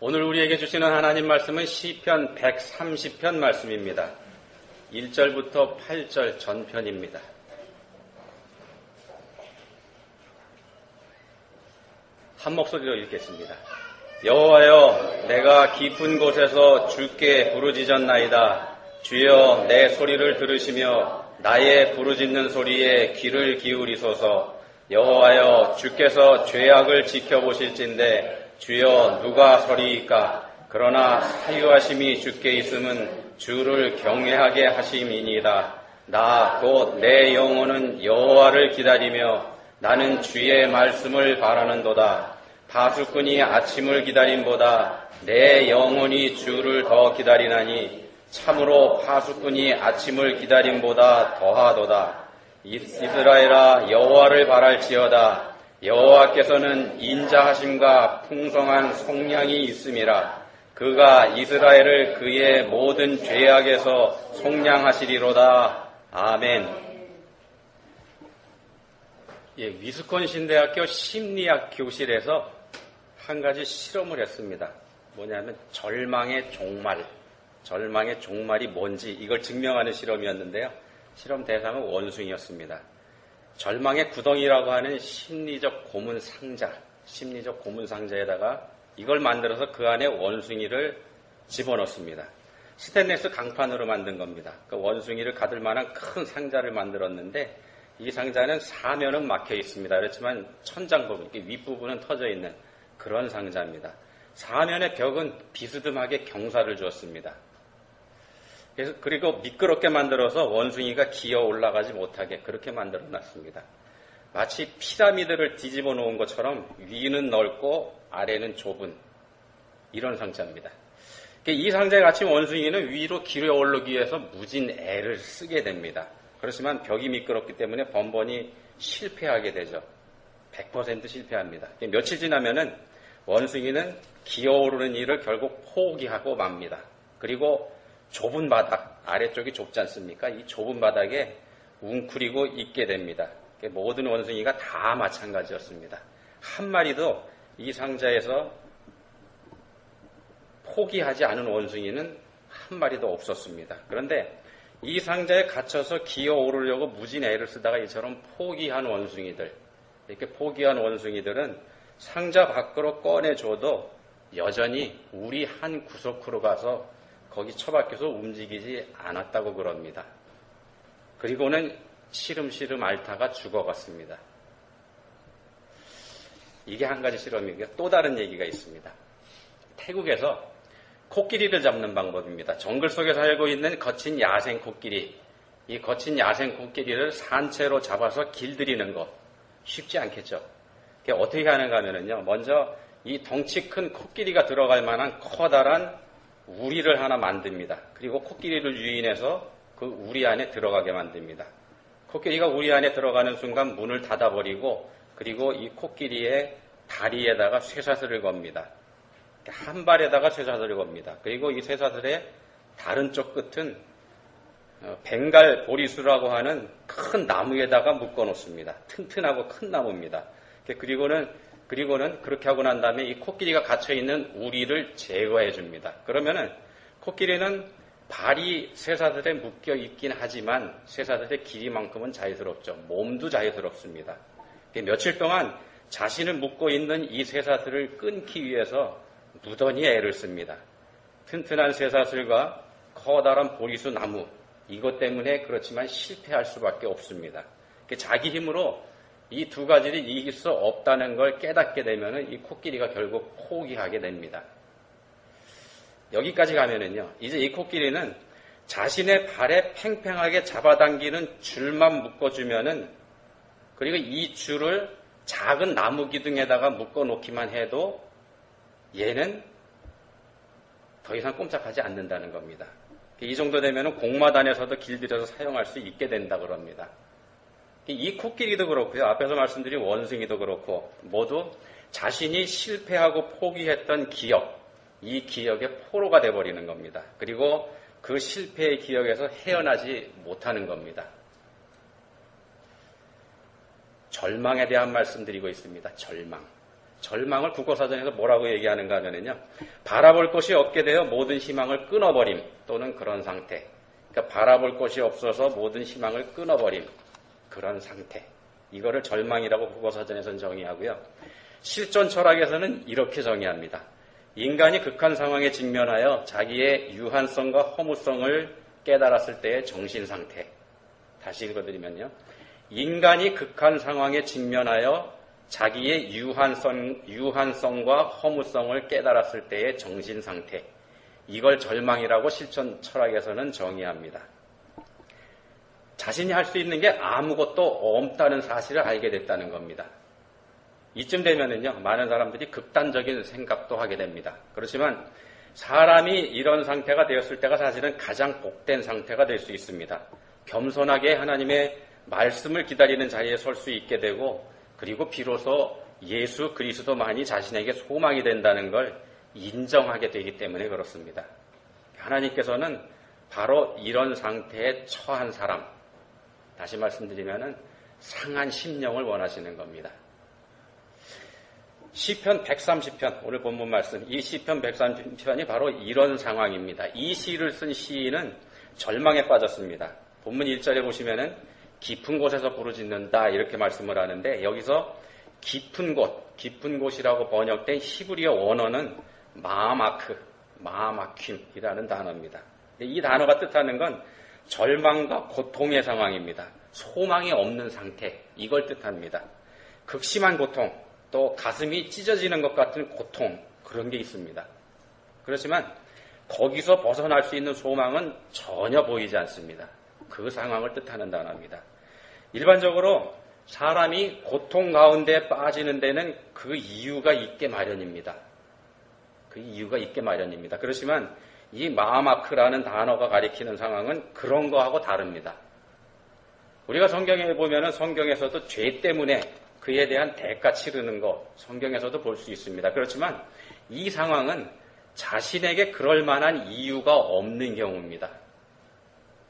오늘 우리에게 주시는 하나님 말씀은 시편 130편 말씀입니다. 1절부터 8절 전편입니다. 한 목소리로 읽겠습니다. 여호와여, 내가 깊은 곳에서 주께 부르짖었나이다. 주여, 내 소리를 들으시며 나의 부르짖는 소리에 귀를 기울이소서. 여호와여, 주께서 죄악을 지켜보실진대 주여, 누가 서리이까? 그러나 사유하심이 주께 있음은 주를 경외하게 하심이니이다. 나 곧 내 영혼은 여호와를 기다리며 나는 주의 말씀을 바라는도다. 파수꾼이 아침을 기다림보다 내 영혼이 주를 더 기다리나니 참으로 파수꾼이 아침을 기다림보다 더하도다. 이스라엘아, 여호와를 바랄지어다. 여호와께서는 인자하심과 풍성한 속량이 있음이라. 그가 이스라엘을 그의 모든 죄악에서 속량하시리로다. 아멘. 위스콘신 대학교 심리학 교실에서 한 가지 실험을 했습니다. 뭐냐면 절망의 종말이 뭔지 이걸 증명하는 실험이었는데요. 실험 대상은 원숭이였습니다. 절망의 구덩이라고 하는 심리적 고문 상자에다가 이걸 만들어서 그 안에 원숭이를 집어넣습니다. 스테인레스 강판으로 만든 겁니다. 그 원숭이를 가둘 만한 큰 상자를 만들었는데 이 상자는 사면은 막혀 있습니다. 그렇지만 천장 부분, 윗부분은 터져 있는 그런 상자입니다. 사면의 벽은 비스듬하게 경사를 주었습니다. 그리고 미끄럽게 만들어서 원숭이가 기어 올라가지 못하게 그렇게 만들어 놨습니다. 마치 피라미드를 뒤집어 놓은 것처럼 위는 넓고 아래는 좁은 이런 상자입니다. 이 상자에 갇힌 원숭이는 위로 기어 오르기 위해서 무진 애를 쓰게 됩니다. 그렇지만 벽이 미끄럽기 때문에 번번이 실패하게 되죠. 100% 실패합니다. 며칠 지나면은 원숭이는 기어오르는 일을 결국 포기하고 맙니다. 그리고 좁은 바닥, 아래쪽이 좁지 않습니까? 이 좁은 바닥에 웅크리고 있게 됩니다. 모든 원숭이가 다 마찬가지였습니다. 한 마리도 이 상자에서 포기하지 않은 원숭이는 한 마리도 없었습니다. 그런데 이 상자에 갇혀서 기어오르려고 무진 애를 쓰다가 이처럼 포기한 원숭이들, 이렇게 포기한 원숭이들은 상자 밖으로 꺼내줘도 여전히 우리 한 구석으로 가서 거기 처박혀서 움직이지 않았다고 그럽니다. 그리고는 시름시름 앓다가 죽어갔습니다. 이게 한 가지 실험이고요. 또 다른 얘기가 있습니다. 태국에서 코끼리를 잡는 방법입니다. 정글 속에 살고 있는 거친 야생 코끼리, 이 거친 야생 코끼리를 산채로 잡아서 길들이는 것 쉽지 않겠죠. 어떻게 하는가 하면요, 먼저 이 덩치 큰 코끼리가 들어갈 만한 커다란 우리를 하나 만듭니다. 그리고 코끼리를 유인해서 그 우리 안에 들어가게 만듭니다. 코끼리가 우리 안에 들어가는 순간 문을 닫아버리고 그리고 이 코끼리의 다리에다가 쇠사슬을 겁니다. 한 발에다가 쇠사슬을 겁니다. 그리고 이 쇠사슬의 다른 쪽 끝은 벵갈 보리수라고 하는 큰 나무에다가 묶어 놓습니다. 튼튼하고 큰 나무입니다. 그리고는 그렇게 하고 난 다음에 이 코끼리가 갇혀있는 우리를 제거해 줍니다. 그러면은 코끼리는 발이 쇠사슬에 묶여 있긴 하지만 쇠사슬의 길이만큼은 자유스럽죠. 몸도 자유스럽습니다. 며칠 동안 자신을 묶고 있는 이 쇠사슬을 끊기 위해서 무던히 애를 씁니다. 튼튼한 쇠사슬과 커다란 보리수 나무, 이것 때문에 그렇지만 실패할 수밖에 없습니다. 자기 힘으로 이 두 가지를 이길 수 없다는 걸 깨닫게 되면 이 코끼리가 결국 포기하게 됩니다. 여기까지 가면은요, 이제 이 코끼리는 자신의 발에 팽팽하게 잡아당기는 줄만 묶어주면은, 그리고 이 줄을 작은 나무 기둥에다가 묶어 놓기만 해도 얘는 더 이상 꼼짝하지 않는다는 겁니다. 이 정도 되면은 공마단에서도 길들여서 사용할 수 있게 된다 그럽니다. 이 코끼리도 그렇고요. 앞에서 말씀드린 원숭이도 그렇고 모두 자신이 실패하고 포기했던 기억, 이 기억의 포로가 돼버리는 겁니다. 그리고 그 실패의 기억에서 헤어나지 못하는 겁니다. 절망에 대한 말씀드리고 있습니다. 절망. 절망을 국어사전에서 뭐라고 얘기하는가 하면요. 바라볼 곳이 없게 되어 모든 희망을 끊어버림 또는 그런 상태. 그러니까 바라볼 곳이 없어서 모든 희망을 끊어버림. 그런 상태. 이거를 절망이라고 국어사전에서는 정의하고요. 실존 철학에서는 이렇게 정의합니다. 인간이 극한 상황에 직면하여 자기의 유한성과 허무성을 깨달았을 때의 정신상태. 다시 읽어드리면요. 인간이 극한 상황에 직면하여 자기의 유한성과 허무성을 깨달았을 때의 정신상태. 이걸 절망이라고 실존 철학에서는 정의합니다. 자신이 할 수 있는 게 아무것도 없다는 사실을 알게 됐다는 겁니다. 이쯤 되면은요, 많은 사람들이 극단적인 생각도 하게 됩니다. 그렇지만 사람이 이런 상태가 되었을 때가 사실은 가장 복된 상태가 될 수 있습니다. 겸손하게 하나님의 말씀을 기다리는 자리에 설 수 있게 되고, 그리고 비로소 예수 그리스도만이 자신에게 소망이 된다는 걸 인정하게 되기 때문에 그렇습니다. 하나님께서는 바로 이런 상태에 처한 사람, 다시 말씀드리면은 상한 심령을 원하시는 겁니다. 시편 130편, 오늘 본문 말씀, 이 시편 130편이 바로 이런 상황입니다. 이 시를 쓴 시인은 절망에 빠졌습니다. 본문 1절에 보시면은 깊은 곳에서 부르짖는다 이렇게 말씀을 하는데, 여기서 깊은 곳이라고 번역된 히브리어 원어는 마마킴이라는 단어입니다. 이 단어가 뜻하는 건 절망과 고통의 상황입니다. 소망이 없는 상태, 이걸 뜻합니다. 극심한 고통, 또 가슴이 찢어지는 것 같은 고통, 그런 게 있습니다. 그렇지만 거기서 벗어날 수 있는 소망은 전혀 보이지 않습니다. 그 상황을 뜻하는 단어입니다. 일반적으로 사람이 고통 가운데 빠지는 데는 그 이유가 있게 마련입니다. 그 이유가 있게 마련입니다. 그렇지만 이 마마크라는 단어가 가리키는 상황은 그런 거하고 다릅니다. 우리가 성경에 보면은 성경에서도 죄 때문에 그에 대한 대가 치르는 거 성경에서도 볼 수 있습니다. 그렇지만 이 상황은 자신에게 그럴 만한 이유가 없는 경우입니다.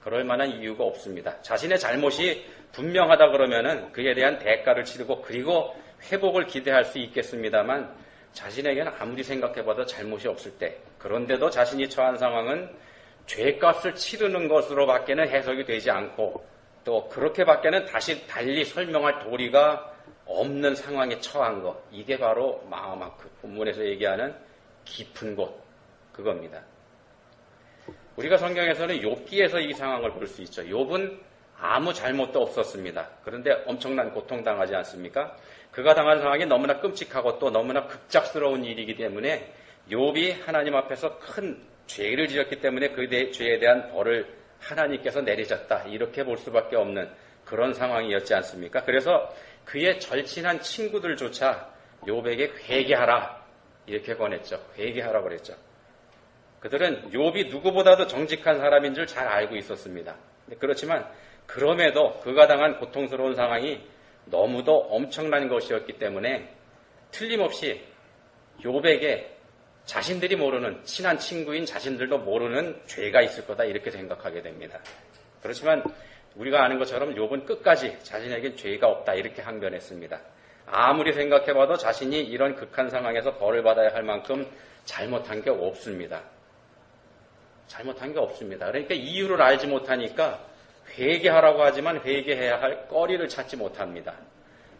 그럴 만한 이유가 없습니다. 자신의 잘못이 분명하다 그러면은 그에 대한 대가를 치르고 그리고 회복을 기대할 수 있겠습니다만, 자신에게는 아무리 생각해봐도 잘못이 없을 때, 그런데도 자신이 처한 상황은 죄값을 치르는 것으로밖에는 해석이 되지 않고, 또 그렇게밖에는 다시 달리 설명할 도리가 없는 상황에 처한 것, 이게 바로 마마크, 본문에서 얘기하는 깊은 곳, 그겁니다. 우리가 성경에서는 욥기에서 이 상황을 볼 수 있죠. 욥은 아무 잘못도 없었습니다. 그런데 엄청난 고통당하지 않습니까? 그가 당한 상황이 너무나 끔찍하고 또 너무나 급작스러운 일이기 때문에 욥이 하나님 앞에서 큰 죄를 지었기 때문에 그 죄에 대한 벌을 하나님께서 내리셨다, 이렇게 볼 수밖에 없는 그런 상황이었지 않습니까? 그래서 그의 절친한 친구들조차 욥에게 회개하라 이렇게 권했죠. 회개하라 그랬죠. 그들은 욥이 누구보다도 정직한 사람인 줄 잘 알고 있었습니다. 그렇지만 그럼에도 그가 당한 고통스러운 상황이 너무도 엄청난 것이었기 때문에 틀림없이 욥에게 자신들이 모르는, 친한 친구인 자신들도 모르는 죄가 있을 거다 이렇게 생각하게 됩니다. 그렇지만 우리가 아는 것처럼 욥은 끝까지 자신에게 죄가 없다 이렇게 항변했습니다. 아무리 생각해봐도 자신이 이런 극한 상황에서 벌을 받아야 할 만큼 잘못한 게 없습니다. 잘못한 게 없습니다. 그러니까 이유를 알지 못하니까 회개하라고 하지만 회개해야 할 거리를 찾지 못합니다.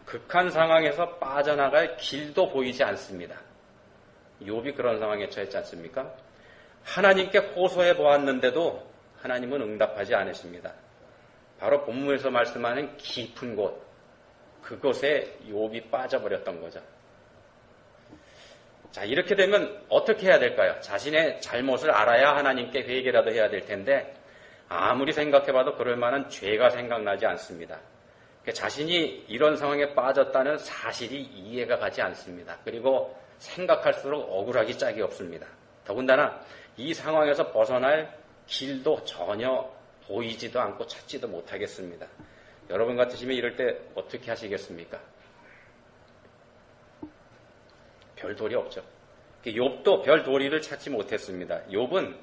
극한 상황에서 빠져나갈 길도 보이지 않습니다. 욥이 그런 상황에 처했지 않습니까? 하나님께 호소해 보았는데도 하나님은 응답하지 않으십니다. 바로 본문에서 말씀하는 깊은 곳, 그곳에 욥이 빠져버렸던 거죠. 자, 이렇게 되면 어떻게 해야 될까요? 자신의 잘못을 알아야 하나님께 회개라도 해야 될 텐데 아무리 생각해봐도 그럴 만한 죄가 생각나지 않습니다. 자신이 이런 상황에 빠졌다는 사실이 이해가 가지 않습니다. 그리고 생각할수록 억울하기 짝이 없습니다. 더군다나 이 상황에서 벗어날 길도 전혀 보이지도 않고 찾지도 못하겠습니다. 여러분 같으시면 이럴 때 어떻게 하시겠습니까? 별 도리 없죠. 욥도 별 도리를 찾지 못했습니다. 욥은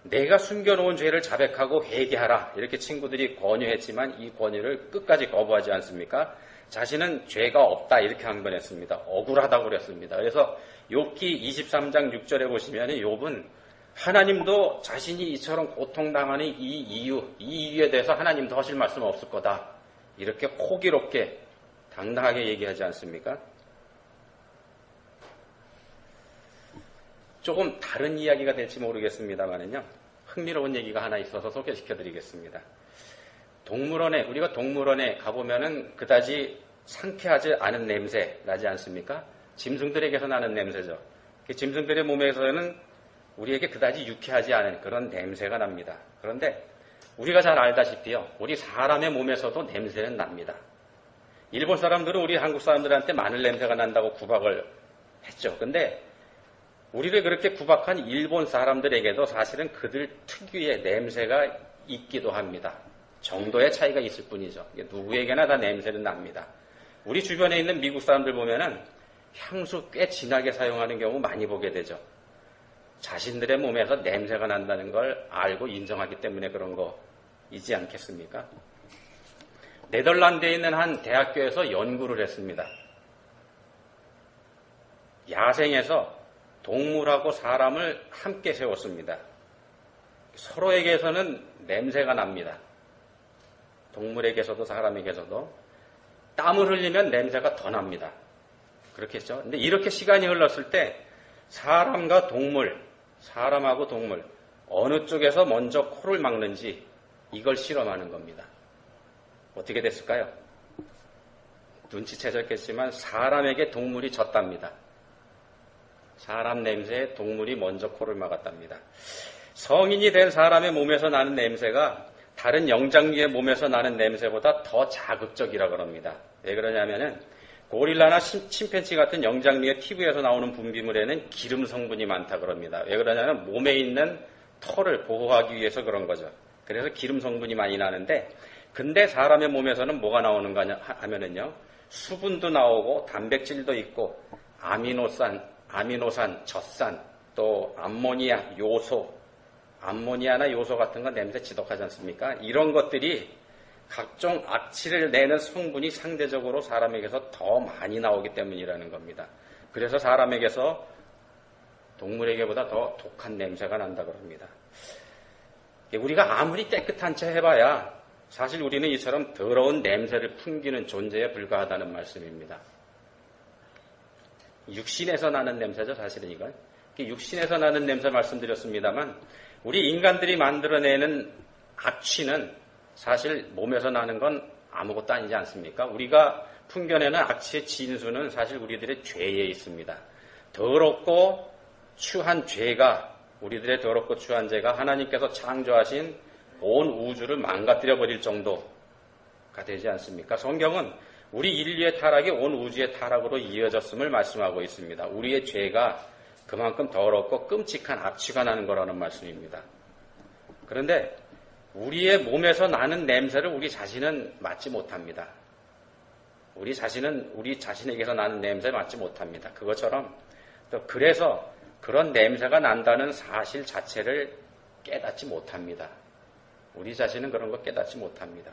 내가 숨겨놓은 죄를 자백하고 회개하라 이렇게 친구들이 권유했지만 이 권유를 끝까지 거부하지 않습니까? 자신은 죄가 없다 이렇게 한 번 했습니다. 억울하다고 그랬습니다. 그래서 욥기 23장 6절에 보시면 욥은 하나님도 자신이 이처럼 고통당하는 이 이유에 대해서 하나님도 하실 말씀 없을 거다. 이렇게 호기롭게 당당하게 얘기하지 않습니까? 조금 다른 이야기가 될지 모르겠습니다만은요. 흥미로운 얘기가 하나 있어서 소개시켜 드리겠습니다. 우리가 동물원에 가보면은 그다지 상쾌하지 않은 냄새 나지 않습니까? 짐승들에게서 나는 냄새죠. 짐승들의 몸에서는 우리에게 그다지 유쾌하지 않은 그런 냄새가 납니다. 그런데 우리가 잘 알다시피요. 우리 사람의 몸에서도 냄새는 납니다. 일본 사람들은 우리 한국 사람들한테 마늘 냄새가 난다고 구박을 했죠. 근데 우리를 그렇게 구박한 일본 사람들에게도 사실은 그들 특유의 냄새가 있기도 합니다. 정도의 차이가 있을 뿐이죠. 누구에게나 다 냄새는 납니다. 우리 주변에 있는 미국 사람들 보면은 향수 꽤 진하게 사용하는 경우 많이 보게 되죠. 자신들의 몸에서 냄새가 난다는 걸 알고 인정하기 때문에 그런 거이지 않겠습니까? 네덜란드에 있는 한 대학교에서 연구를 했습니다. 야생에서 동물하고 사람을 함께 세웠습니다. 서로에게서는 냄새가 납니다. 동물에게서도 사람에게서도 땀을 흘리면 냄새가 더 납니다. 그렇겠죠? 근데 이렇게 시간이 흘렀을 때 사람과 동물, 사람하고 동물 어느 쪽에서 먼저 코를 막는지 이걸 실험하는 겁니다. 어떻게 됐을까요? 눈치채셨겠지만 사람에게 동물이 졌답니다. 사람 냄새에 동물이 먼저 코를 막았답니다. 성인이 된 사람의 몸에서 나는 냄새가 다른 영장류의 몸에서 나는 냄새보다 더 자극적이라고 합니다. 왜 그러냐면은 고릴라나 침팬지 같은 영장류의 피부에서 나오는 분비물에는 기름 성분이 많다고 합니다. 왜 그러냐면 몸에 있는 털을 보호하기 위해서 그런 거죠. 그래서 기름 성분이 많이 나는데 근데 사람의 몸에서는 뭐가 나오는가 하면은요. 수분도 나오고 단백질도 있고 아미노산, 젖산, 또 암모니아, 암모니아나 요소 같은 건 냄새 지독하지 않습니까? 이런 것들이 각종 악취를 내는 성분이 상대적으로 사람에게서 더 많이 나오기 때문이라는 겁니다. 그래서 사람에게서 동물에게보다 더 독한 냄새가 난다고 합니다. 우리가 아무리 깨끗한 채 해봐야 사실 우리는 이처럼 더러운 냄새를 풍기는 존재에 불과하다는 말씀입니다. 육신에서 나는 냄새죠, 사실은 이건. 육신에서 나는 냄새 말씀드렸습니다만 우리 인간들이 만들어내는 악취는 사실 몸에서 나는 건 아무것도 아니지 않습니까? 우리가 풍겨내는 악취의 진수는 사실 우리들의 죄에 있습니다. 더럽고 추한 죄가, 우리들의 더럽고 추한 죄가 하나님께서 창조하신 온 우주를 망가뜨려 버릴 정도가 되지 않습니까? 성경은 우리 인류의 타락이 온 우주의 타락으로 이어졌음을 말씀하고 있습니다. 우리의 죄가 그만큼 더럽고 끔찍한 악취가 나는 거라는 말씀입니다. 그런데 우리의 몸에서 나는 냄새를 우리 자신은 맡지 못합니다. 우리 자신에게서 나는 냄새 맡지 못합니다. 그것처럼 또 그래서 그런 냄새가 난다는 사실 자체를 깨닫지 못합니다. 우리 자신은 그런 거 깨닫지 못합니다.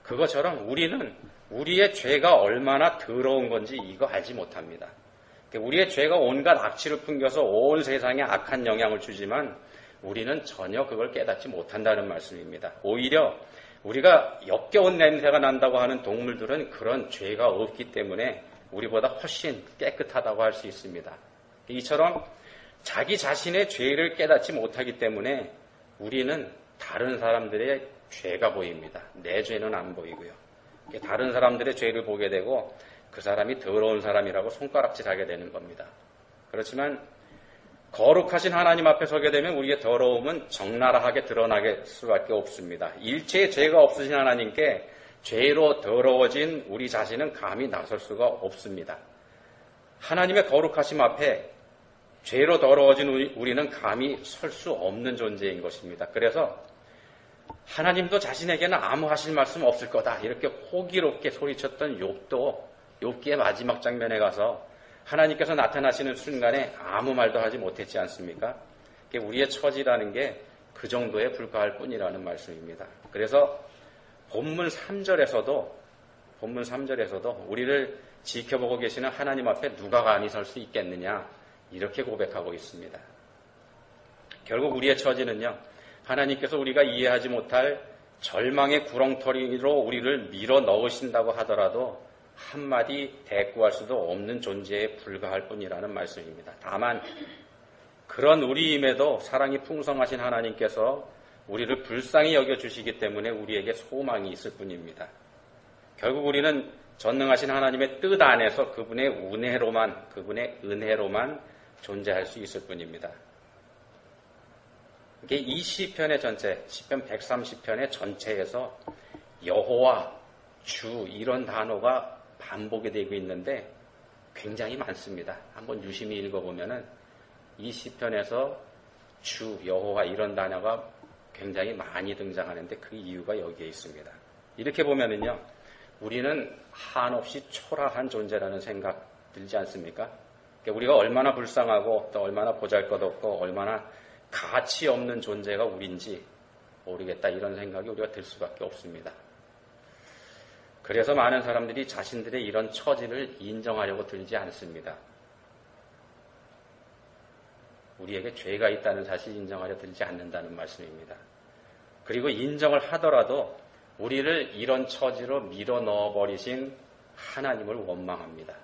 그것처럼 우리는 우리의 죄가 얼마나 더러운 건지 이거 알지 못합니다. 우리의 죄가 온갖 악취를 풍겨서 온 세상에 악한 영향을 주지만 우리는 전혀 그걸 깨닫지 못한다는 말씀입니다. 오히려 우리가 역겨운 냄새가 난다고 하는 동물들은 그런 죄가 없기 때문에 우리보다 훨씬 깨끗하다고 할 수 있습니다. 이처럼 자기 자신의 죄를 깨닫지 못하기 때문에 우리는 다른 사람들의 죄가 보입니다. 내 죄는 안 보이고요. 다른 사람들의 죄를 보게 되고 그 사람이 더러운 사람이라고 손가락질하게 되는 겁니다. 그렇지만 거룩하신 하나님 앞에 서게 되면 우리의 더러움은 적나라하게 드러나게 수밖에 없습니다. 일체의 죄가 없으신 하나님께 죄로 더러워진 우리 자신은 감히 나설 수가 없습니다. 하나님의 거룩하심 앞에 죄로 더러워진 우리는 감히 설 수 없는 존재인 것입니다. 그래서 하나님도 자신에게는 아무 하실 말씀 없을 거다 이렇게 호기롭게 소리쳤던 욥기의 마지막 장면에 가서 하나님께서 나타나시는 순간에 아무 말도 하지 못했지 않습니까? 우리의 처지라는 게 그 정도에 불과할 뿐이라는 말씀입니다. 그래서 본문 3절에서도 우리를 지켜보고 계시는 하나님 앞에 누가 감히 설 수 있겠느냐 이렇게 고백하고 있습니다. 결국 우리의 처지는요, 하나님께서 우리가 이해하지 못할 절망의 구렁텅이로 우리를 밀어 넣으신다고 하더라도 한마디 대꾸할 수도 없는 존재에 불과할 뿐이라는 말씀입니다. 다만 그런 우리임에도 사랑이 풍성하신 하나님께서 우리를 불쌍히 여겨주시기 때문에 우리에게 소망이 있을 뿐입니다. 결국 우리는 전능하신 하나님의 뜻 안에서 그분의 은혜로만 존재할 수 있을 뿐입니다. 이게 이 시편의 전체, 시편 130편의 전체에서 여호와, 주 이런 단어가 반복이 되고 있는데 굉장히 많습니다. 한번 유심히 읽어보면은 이 시편에서 주, 여호와 이런 단어가 굉장히 많이 등장하는데 그 이유가 여기에 있습니다. 이렇게 보면은요, 우리는 한없이 초라한 존재라는 생각 들지 않습니까? 우리가 얼마나 불쌍하고 또 얼마나 보잘것없고 얼마나 가치 없는 존재가 우린지 모르겠다 이런 생각이 우리가 들 수밖에 없습니다. 그래서 많은 사람들이 자신들의 이런 처지를 인정하려고 들지 않습니다. 우리에게 죄가 있다는 사실을 인정하려 들지 않는다는 말씀입니다. 그리고 인정을 하더라도 우리를 이런 처지로 밀어 넣어버리신 하나님을 원망합니다.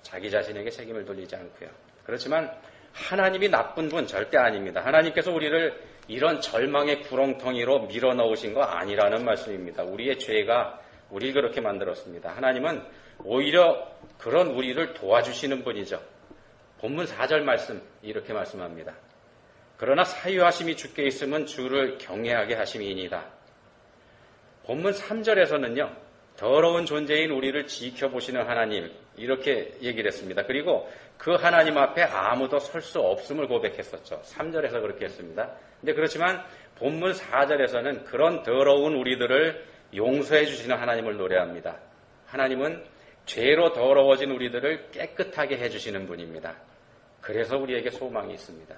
자기 자신에게 책임을 돌리지 않고요. 그렇지만 하나님이 나쁜 분 절대 아닙니다. 하나님께서 우리를 이런 절망의 구렁텅이로 밀어 넣으신 거 아니라는 말씀입니다. 우리의 죄가 우리를 그렇게 만들었습니다. 하나님은 오히려 그런 우리를 도와주시는 분이죠. 본문 4절 말씀 이렇게 말씀합니다. 그러나 사유하심이 주께 있으면 주를 경외하게 하심이니이다. 본문 3절에서는요. 더러운 존재인 우리를 지켜보시는 하나님 이렇게 얘기를 했습니다. 그리고 그 하나님 앞에 아무도 설 수 없음을 고백했었죠. 3절에서 그렇게 했습니다. 근데 그렇지만 본문 4절에서는 그런 더러운 우리들을 용서해 주시는 하나님을 노래합니다. 하나님은 죄로 더러워진 우리들을 깨끗하게 해주시는 분입니다. 그래서 우리에게 소망이 있습니다.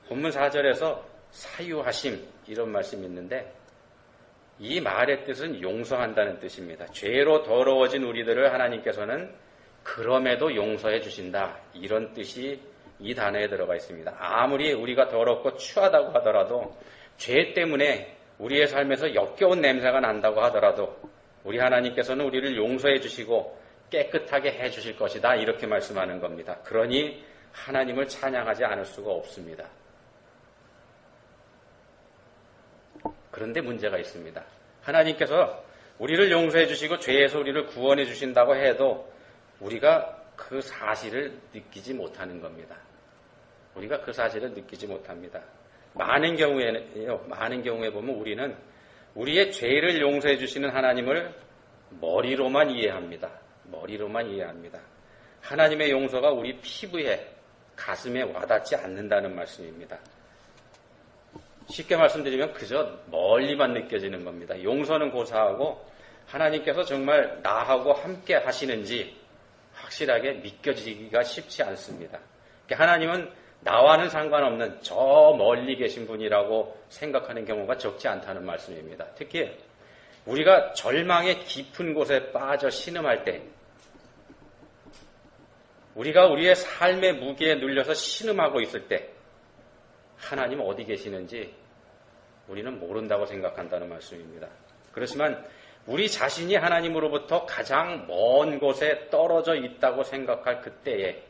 본문 4절에서 사유하심 이런 말씀이 있는데 이 말의 뜻은 용서한다는 뜻입니다. 죄로 더러워진 우리들을 하나님께서는 그럼에도 용서해 주신다. 이런 뜻이 이 단어에 들어가 있습니다. 아무리 우리가 더럽고 추하다고 하더라도 죄 때문에 우리의 삶에서 역겨운 냄새가 난다고 하더라도 우리 하나님께서는 우리를 용서해 주시고 깨끗하게 해 주실 것이다. 이렇게 말씀하는 겁니다. 그러니 하나님을 찬양하지 않을 수가 없습니다. 그런데 문제가 있습니다. 하나님께서 우리를 용서해 주시고 죄에서 우리를 구원해 주신다고 해도 우리가 그 사실을 느끼지 못하는 겁니다. 우리가 그 사실을 느끼지 못합니다. 많은 경우에 보면 우리는 우리의 죄를 용서해 주시는 하나님을 머리로만 이해합니다. 하나님의 용서가 우리 피부에, 가슴에 와닿지 않는다는 말씀입니다. 쉽게 말씀드리면 그저 멀리만 느껴지는 겁니다. 용서는 고사하고 하나님께서 정말 나하고 함께 하시는지 확실하게 믿겨지기가 쉽지 않습니다. 하나님은 나와는 상관없는 저 멀리 계신 분이라고 생각하는 경우가 적지 않다는 말씀입니다. 특히 우리가 절망의 깊은 곳에 빠져 신음할 때, 우리가 우리의 삶의 무게에 눌려서 신음하고 있을 때 하나님 어디 계시는지 우리는 모른다고 생각한다는 말씀입니다. 그렇지만 우리 자신이 하나님으로부터 가장 먼 곳에 떨어져 있다고 생각할 그때에,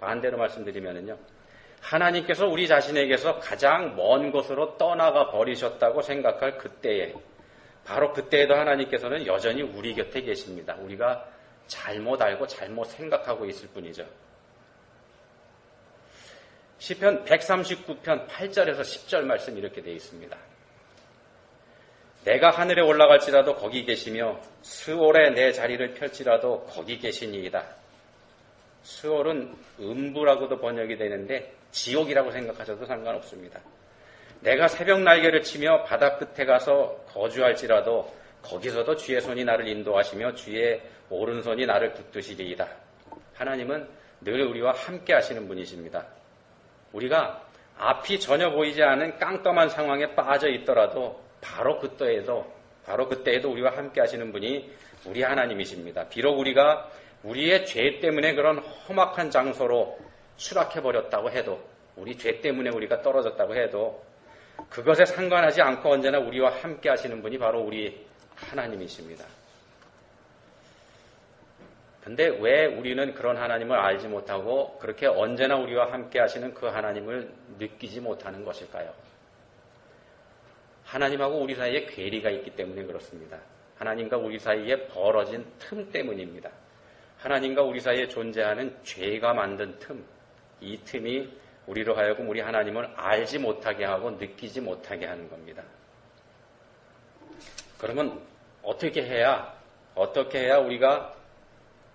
반대로 말씀드리면요, 하나님께서 우리 자신에게서 가장 먼 곳으로 떠나가 버리셨다고 생각할 그때에, 바로 그때에도 하나님께서는 여전히 우리 곁에 계십니다. 우리가 잘못 알고 잘못 생각하고 있을 뿐이죠. 시편 139편 8절에서 10절 말씀 이렇게 되어 있습니다. 내가 하늘에 올라갈지라도 거기 계시며 스올에 내 자리를 펼지라도 거기 계시니이다. 스올은 음부라고도 번역이 되는데 지옥이라고 생각하셔도 상관없습니다. 내가 새벽 날개를 치며 바다 끝에 가서 거주할지라도 거기서도 주의 손이 나를 인도하시며 주의 오른손이 나를 붙드시리이다. 하나님은 늘 우리와 함께 하시는 분이십니다. 우리가 앞이 전혀 보이지 않은 깜깜한 상황에 빠져 있더라도 바로 그때에도 우리와 함께 하시는 분이 우리 하나님이십니다. 비록 우리가 우리의 죄 때문에 그런 험악한 장소로 추락해버렸다고 해도, 우리 죄 때문에 우리가 떨어졌다고 해도 그것에 상관하지 않고 언제나 우리와 함께 하시는 분이 바로 우리 하나님이십니다. 근데 왜 우리는 그런 하나님을 알지 못하고 그렇게 언제나 우리와 함께 하시는 그 하나님을 느끼지 못하는 것일까요? 하나님하고 우리 사이에 괴리가 있기 때문에 그렇습니다. 하나님과 우리 사이에 벌어진 틈 때문입니다. 하나님과 우리 사이에 존재하는 죄가 만든 틈, 이 틈이 우리로 하여금 우리 하나님을 알지 못하게 하고 느끼지 못하게 하는 겁니다. 그러면 어떻게 해야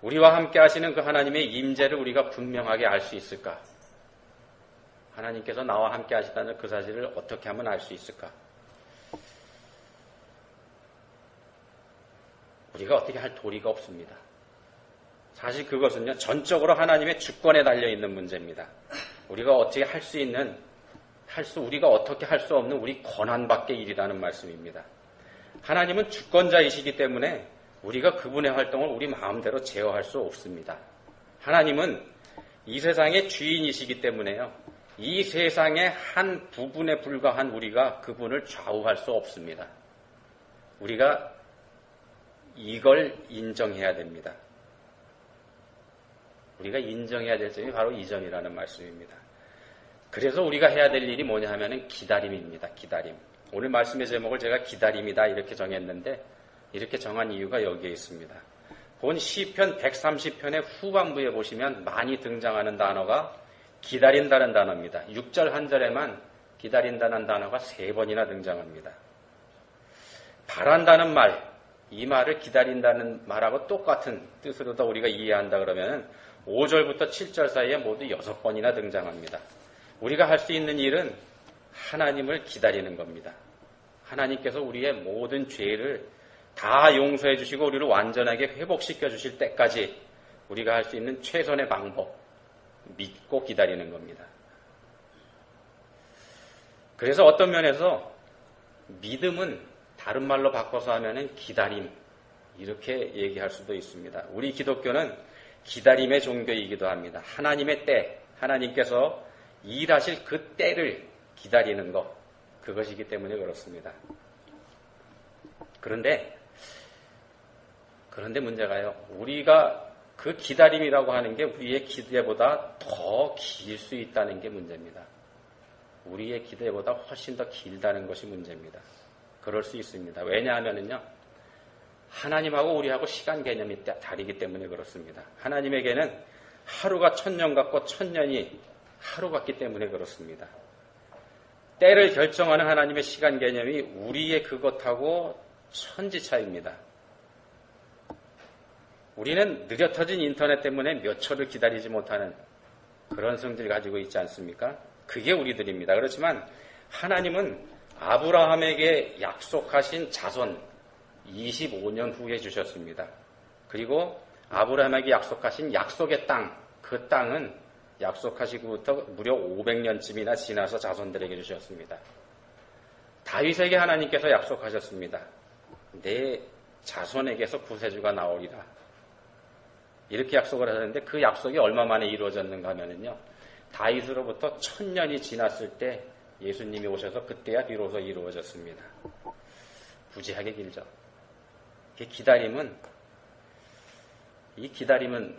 우리와 함께 하시는 그 하나님의 임재를 우리가 분명하게 알 수 있을까? 하나님께서 나와 함께 하시다는 그 사실을 어떻게 하면 알 수 있을까? 우리가 어떻게 할 도리가 없습니다. 사실 그것은요, 전적으로 하나님의 주권에 달려있는 문제입니다. 우리가 어떻게 우리가 어떻게 할 수 없는 우리 권한밖의 일이라는 말씀입니다. 하나님은 주권자이시기 때문에 우리가 그분의 활동을 우리 마음대로 제어할 수 없습니다. 하나님은 이 세상의 주인이시기 때문에요, 이 세상의 한 부분에 불과한 우리가 그분을 좌우할 수 없습니다. 우리가 이걸 인정해야 됩니다. 우리가 인정해야 될 점이 바로 이 점이라는 말씀입니다. 그래서 우리가 해야 될 일이 뭐냐 하면은 기다림입니다. 기다림. 오늘 말씀의 제목을 제가 기다림이다 이렇게 정했는데, 이렇게 정한 이유가 여기에 있습니다. 본 시편 130편의 후반부에 보시면 많이 등장하는 단어가 기다린다는 단어입니다. 6절 한 절에만 기다린다는 단어가 3번이나 등장합니다. 바란다는 말, 이 말을 기다린다는 말하고 똑같은 뜻으로 더 우리가 이해한다 그러면 5절부터 7절 사이에 모두 6번이나 등장합니다. 우리가 할 수 있는 일은 하나님을 기다리는 겁니다. 하나님께서 우리의 모든 죄를 다 용서해 주시고 우리를 완전하게 회복시켜 주실 때까지 우리가 할 수 있는 최선의 방법, 믿고 기다리는 겁니다. 그래서 어떤 면에서 믿음은 다른 말로 바꿔서 하면은 기다림, 이렇게 얘기할 수도 있습니다. 우리 기독교는 기다림의 종교이기도 합니다. 하나님의 때, 하나님께서 일하실 그 때를 기다리는 것, 그것이기 때문에 그렇습니다. 그런데 문제가요, 우리가 그 기다림이라고 하는 게 우리의 기대보다 더 길 수 있다는 게 문제입니다. 우리의 기대보다 훨씬 더 길다는 것이 문제입니다. 그럴 수 있습니다. 왜냐하면요, 하나님하고 우리하고 시간 개념이 다르기 때문에 그렇습니다. 하나님에게는 하루가 1000년 같고 1000년이 하루 같기 때문에 그렇습니다. 때를 결정하는 하나님의 시간 개념이 우리의 그것하고 천지차이입니다. 우리는 느려 터진 인터넷 때문에 몇 초를 기다리지 못하는 그런 성질을 가지고 있지 않습니까? 그게 우리들입니다. 그렇지만 하나님은 아브라함에게 약속하신 자손 25년 후에 주셨습니다. 그리고 아브라함에게 약속하신 약속의 땅, 그 땅은 약속하시고부터 무려 500년쯤이나 지나서 자손들에게 주셨습니다. 다윗에게 하나님께서 약속하셨습니다. 내 자손에게서 구세주가 나오리라. 이렇게 약속을 하셨는데 그 약속이 얼마 만에 이루어졌는가 하면요, 다윗으로부터 1000년이 지났을 때 예수님이 오셔서 그때야 비로소 이루어졌습니다. 부지하게 길죠.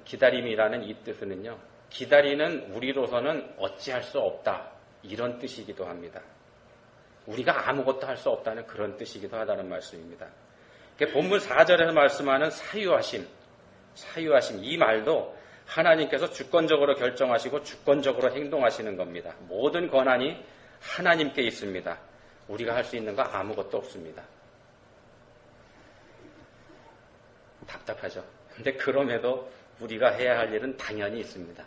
기다림이라는 이 뜻은요, 기다리는 우리로서는 어찌할 수 없다, 이런 뜻이기도 합니다. 우리가 아무것도 할 수 없다는 그런 뜻이기도 하다는 말씀입니다. 본문 4절에서 말씀하는 사유하심, 이 말도 하나님께서 주권적으로 결정하시고 주권적으로 행동하시는 겁니다. 모든 권한이 하나님께 있습니다. 우리가 할 수 있는 거 아무것도 없습니다. 답답하죠. 근데 그럼에도 우리가 해야 할 일은 당연히 있습니다.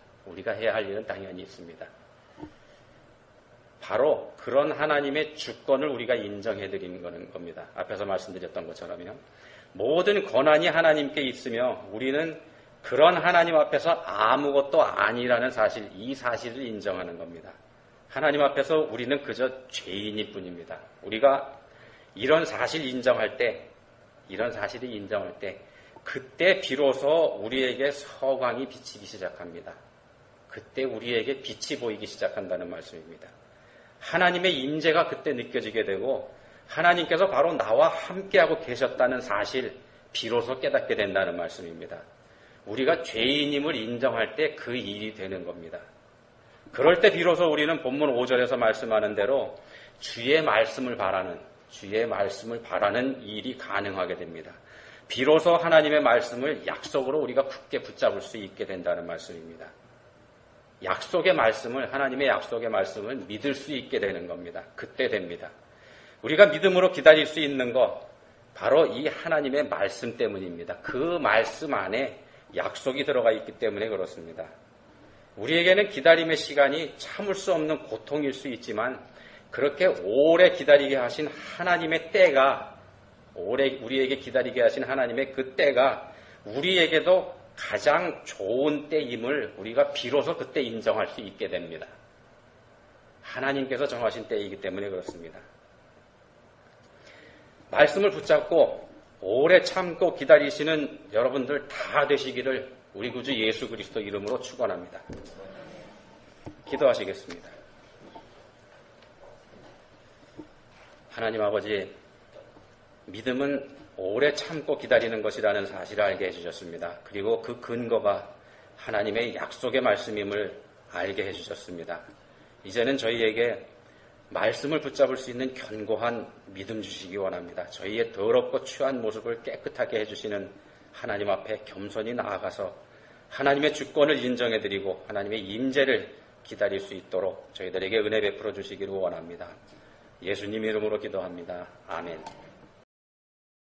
바로 그런 하나님의 주권을 우리가 인정해드리는 겁니다. 앞에서 말씀드렸던 것처럼요. 모든 권한이 하나님께 있으며 우리는 그런 하나님 앞에서 아무것도 아니라는 사실, 이 사실을 인정하는 겁니다. 하나님 앞에서 우리는 그저 죄인일 뿐입니다. 우리가 이런 사실이 인정할 때, 그때 비로소 우리에게 서광이 비치기 시작합니다. 그때 우리에게 빛이 보이기 시작한다는 말씀입니다. 하나님의 임재가 그때 느껴지게 되고 하나님께서 바로 나와 함께하고 계셨다는 사실 비로소 깨닫게 된다는 말씀입니다. 우리가 죄인임을 인정할 때 그 일이 되는 겁니다. 그럴 때 비로소 우리는 본문 5절에서 말씀하는 대로 주의 말씀을 바라는 일이 가능하게 됩니다. 비로소 하나님의 말씀을 약속으로 우리가 굳게 붙잡을 수 있게 된다는 말씀입니다. 하나님의 약속의 말씀을 믿을 수 있게 되는 겁니다. 그때 됩니다. 우리가 믿음으로 기다릴 수 있는 것, 바로 이 하나님의 말씀 때문입니다. 그 말씀 안에 약속이 들어가 있기 때문에 그렇습니다. 우리에게는 기다림의 시간이 참을 수 없는 고통일 수 있지만 그렇게 오래 기다리게 하신 하나님의 때가, 우리에게 기다리게 하신 하나님의 그 때가 우리에게도 가장 좋은 때임을 우리가 비로소 그때 인정할 수 있게 됩니다. 하나님께서 정하신 때이기 때문에 그렇습니다. 말씀을 붙잡고 오래 참고 기다리시는 여러분들 다 되시기를 우리 구주 예수 그리스도 이름으로 축원합니다. 기도하시겠습니다. 하나님 아버지, 믿음은 오래 참고 기다리는 것이라는 사실을 알게 해주셨습니다. 그리고 그 근거가 하나님의 약속의 말씀임을 알게 해주셨습니다. 이제는 저희에게 말씀을 붙잡을 수 있는 견고한 믿음 주시기 원합니다. 저희의 더럽고 추한 모습을 깨끗하게 해주시는 하나님 앞에 겸손히 나아가서 하나님의 주권을 인정해드리고 하나님의 임재를 기다릴 수 있도록 저희들에게 은혜 베풀어 주시기를 원합니다. 예수님 이름으로 기도합니다. 아멘.